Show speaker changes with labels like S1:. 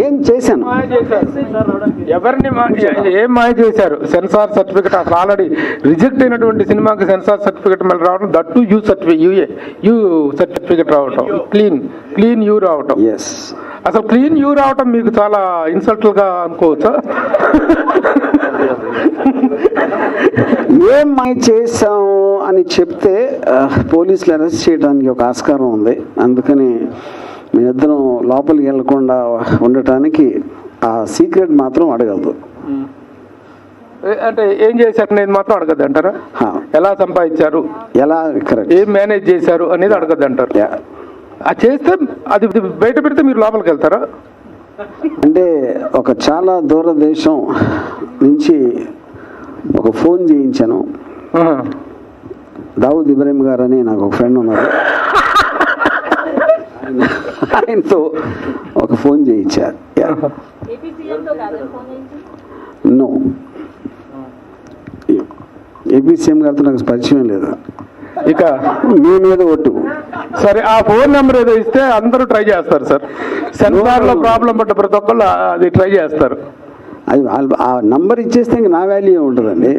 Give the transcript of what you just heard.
S1: ఏం చేశాను?
S2: ఎవరిని ఏం మాయ చేశారు? సెన్సార్ సర్టిఫికెట్ అసలు ఆల్రెడీ రిజెక్ట్ అయినటువంటి సినిమాకి సెన్సార్ సర్టిఫికెట్ మళ్ళీ రావడం, దట్టు యూ సర్టిఫికెట్ రావటం, క్లీన్ యూ రావటం.
S1: ఎస్,
S2: అసలు క్లీన్ యూ రావటం మీకు చాలా ఇన్సల్ట్గా అనుకోవచ్చా?
S1: ఏం మాయ చేశాము అని చెప్తే పోలీసులు అరెస్ట్ చేయడానికి ఒక ఆస్కారం ఉంది. అందుకని మేమిద్దరం లోపలికి వెళ్లకుండా ఉండటానికి ఆ సీక్రెట్ మాత్రం అడగలదు.
S2: అంటే ఏం చేశారు అనేది మాత్రం అడగద్దు అంటారా? ఎలా సంపాదించారు,
S1: ఎలా కరెక్ట్,
S2: ఏం మేనేజ్ చేశారు అనేది అడగద్దు అంటారు. అది చేస్తే అది బయట పెడితే మీరు లోపలికి వెళ్తారా?
S1: అంటే ఒక చాలా దూర దేశం నుంచి ఒక ఫోన్ చేయించాను. దావుద్ ఇబ్రాహిం గారు అని నాకు ఒక ఫ్రెండ్ ఉన్నారు, ఆయనతో ఒక ఫోన్ చేయించారు. నో, ఏపీ సీఎం గారితో నాకు పరిచయం లేదు.
S2: ఇక
S1: మీ మీద ఒట్టు.
S2: సరే, ఆ ఫోన్ నెంబర్ ఏదో ఇస్తే అందరూ ట్రై చేస్తారు సార్. సెన్సార్ లో ప్రాబ్లం పడ్డ ప్రతి ఒక్కళ్ళు అది ట్రై చేస్తారు.
S1: అది ఆ నంబర్ ఇచ్చేస్తే ఇంక నా వాల్యూ ఉంటుందండి.